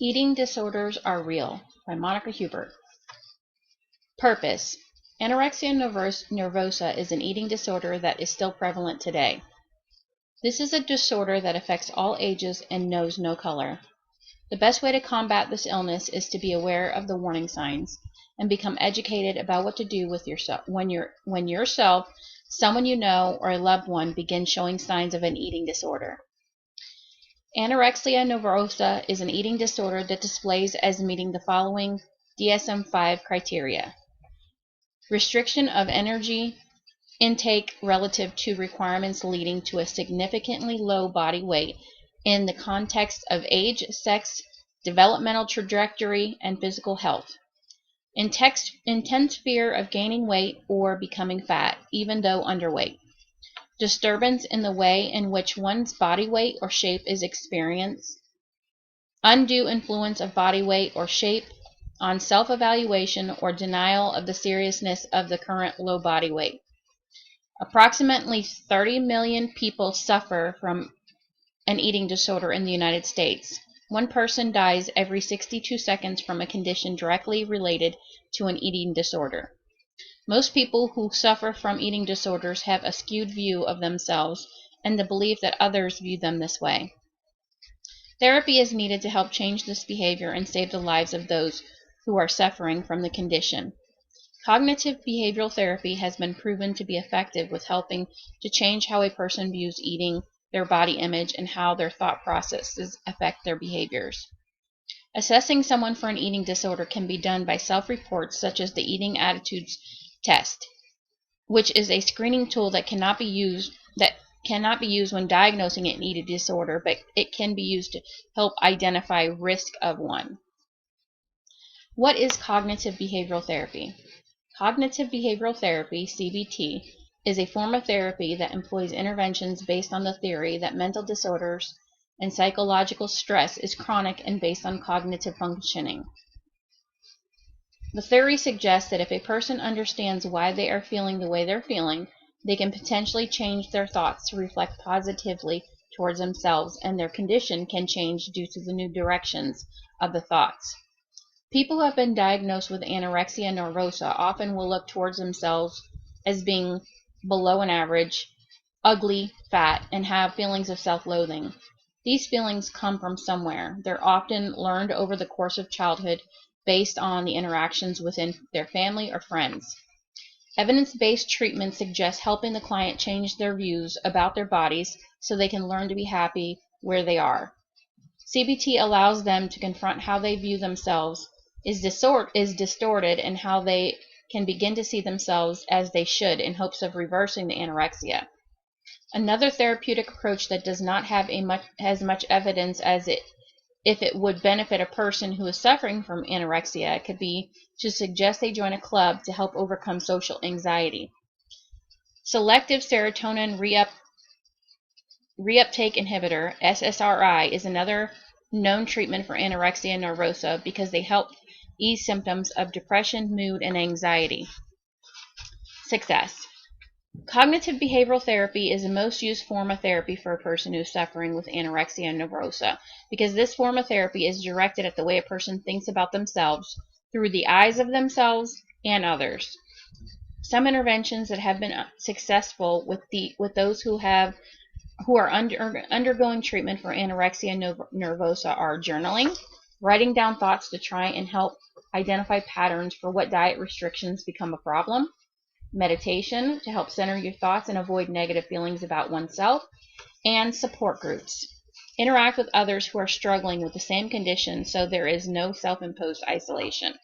Eating Disorders Are Real by Monica Hubert. Purpose. Anorexia nervosa is an eating disorder that is still prevalent today. This is a disorder that affects all ages and knows no color. The best way to combat this illness is to be aware of the warning signs and become educated about what to do with yourself when yourself, someone you know, or a loved one begin showing signs of an eating disorder. Anorexia nervosa is an eating disorder that displays as meeting the following DSM-5 criteria: restriction of energy intake relative to requirements, leading to a significantly low body weight in the context of age, sex, developmental trajectory, and physical health. Intense fear of gaining weight or becoming fat, even though underweight. Disturbance in the way in which one's body weight or shape is experienced. Undue influence of body weight or shape on self-evaluation or denial of the seriousness of the current low body weight. Approximately 30 million people suffer from an eating disorder in the United States. One person dies every 62 seconds from a condition directly related to an eating disorder. Most people who suffer from eating disorders have a skewed view of themselves and the belief that others view them this way. Therapy is needed to help change this behavior and save the lives of those who are suffering from the condition. Cognitive behavioral therapy has been proven to be effective with helping to change how a person views eating, their body image, and how their thought processes affect their behaviors. Assessing someone for an eating disorder can be done by self-reports such as the Eating Attitudes Test, which is a screening tool that cannot be used when diagnosing an eating disorder, but it can be used to help identify risk of one. What is cognitive behavioral therapy? Cognitive behavioral therapy, CBT, is a form of therapy that employs interventions based on the theory that mental disorders and psychological stress is chronic and based on cognitive functioning. The theory suggests that if a person understands why they are feeling the way they're feeling, they can potentially change their thoughts to reflect positively towards themselves, and their condition can change due to the new directions of the thoughts. People who have been diagnosed with anorexia nervosa often will look towards themselves as being below an average, ugly, fat, and have feelings of self-loathing. These feelings come from somewhere. They're often learned over the course of childhood based on the interactions within their family or friends. Evidence-based treatment suggests helping the client change their views about their bodies so they can learn to be happy where they are. CBT allows them to confront how they view themselves is distorted and how they can begin to see themselves as they should in hopes of reversing the anorexia. Another therapeutic approach that does not have as much evidence as if it would benefit a person who is suffering from anorexia could be to suggest they join a club to help overcome social anxiety. Selective serotonin reuptake inhibitor, SSRI, is another known treatment for anorexia nervosa because they help ease symptoms of depression, mood, and anxiety. Success. Cognitive behavioral therapy is the most used form of therapy for a person who is suffering with anorexia nervosa because this form of therapy is directed at the way a person thinks about themselves through the eyes of themselves and others. Some interventions that have been successful with those who are undergoing treatment for anorexia nervosa are journaling, writing down thoughts to try and help identify patterns for what diet restrictions become a problem, meditation to help center your thoughts and avoid negative feelings about oneself, and support groups. Interact with others who are struggling with the same condition so there is no self-imposed isolation.